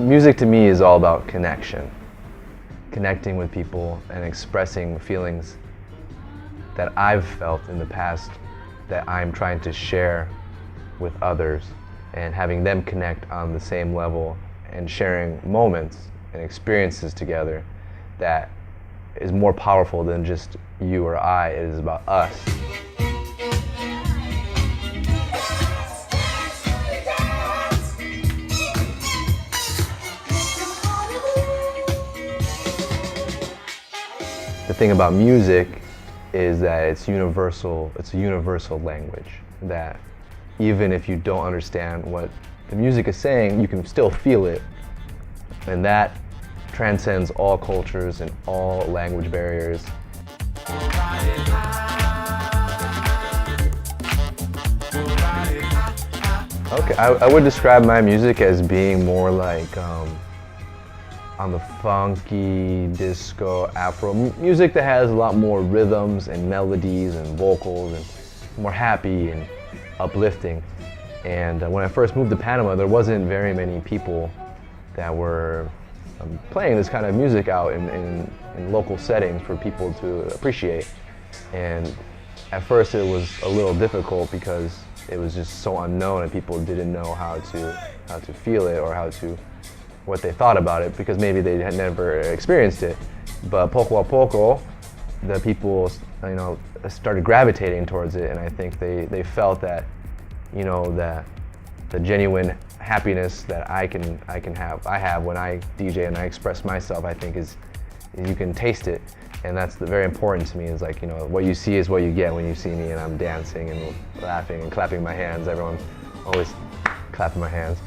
Music to me is all about connection. Connecting with people and expressing feelings that I've felt in the past that I'm trying to share with others, and having them connect on the same level and sharing moments and experiences together that is more powerful than just you or I. It is about us. The thing about music is that it's universal. It's a universal language that even if you don't understand what the music is saying, you can still feel it. And that transcends all cultures and all language barriers. Okay, I would describe my music as being more like on the funky, disco, Afro music that has a lot more rhythms and melodies and vocals and more happy and uplifting. And when I first moved to Panama, there wasn't very many people that were playing this kind of music out in local settings for people to appreciate. And at first it was a little difficult because it was just so unknown and people didn't know how to feel it or what they thought about it, because maybe they had never experienced it. But poco a poco, the people, started gravitating towards it, and I think they felt that, that the genuine happiness that I have when I DJ and I express myself, I think is you can taste it, and that's very important to me. Is like, what you see is what you get when you see me, and I'm dancing and laughing and clapping my hands. Everyone always clapping my hands.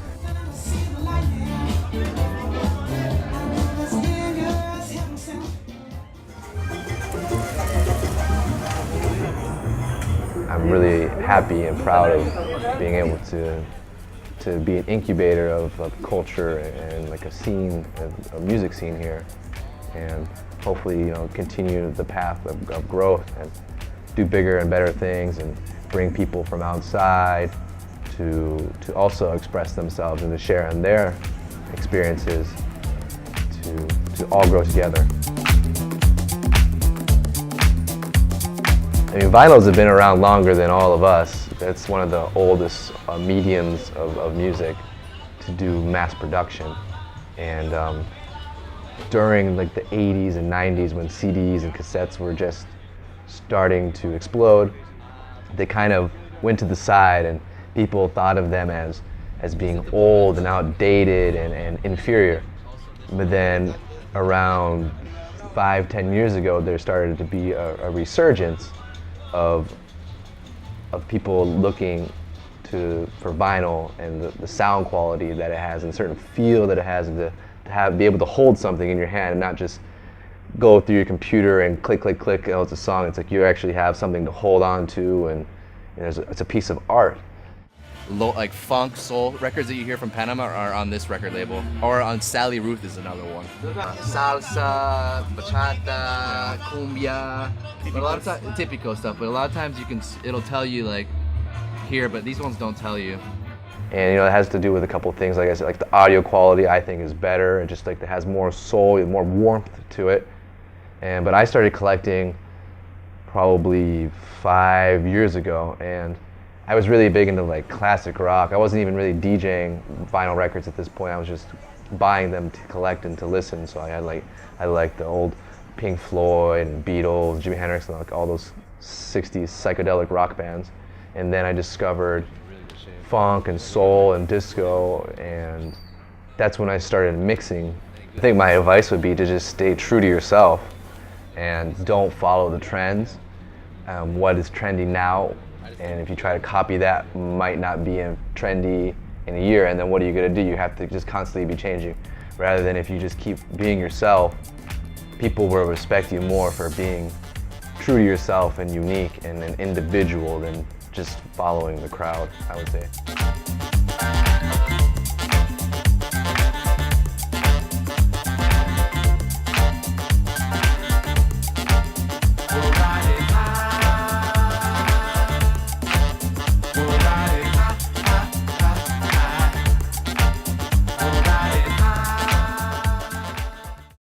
I'm really happy and proud of being able to be an incubator of culture and like a scene, a music scene here, and hopefully continue the path of growth and do bigger and better things and bring people from outside to also express themselves and to share in their experiences to all grow together. I mean, vinyls have been around longer than all of us. It's one of the oldest mediums of music to do mass production. And during like the 80s and 90s, when CDs and cassettes were just starting to explode, they kind of went to the side and people thought of them as being old and outdated and inferior. But then around 5-10 years ago, there started to be a resurgence of people looking for vinyl and the sound quality that it has and a certain feel that it has, and to be able to hold something in your hand and not just go through your computer and click, click, click, it's a song. It's like you actually have something to hold on to, and it's a piece of art. Like funk, soul records that you hear from Panama are on this record label, or on Sally Ruth is another one. Salsa, bachata, cumbia, but a lot of times typico stuff. But a lot of times it'll tell you like here, but these ones don't tell you. And it has to do with a couple of things. Like I said, like the audio quality I think is better, and just like it has more soul, more warmth to it. But I started collecting probably 5 years ago, and I was really big into like classic rock. I wasn't even really DJing vinyl records at this point. I was just buying them to collect and to listen. So I liked the old Pink Floyd and Beatles, Jimi Hendrix, and like all those 60s psychedelic rock bands. And then I discovered funk and soul and disco, and that's when I started mixing. I think my advice would be to just stay true to yourself and don't follow the trends. What is trendy now, and if you try to copy that, might not be trendy in a year, and then what are you going to do? You have to just constantly be changing. Rather than if you just keep being yourself, people will respect you more for being true to yourself and unique and an individual than just following the crowd, I would say.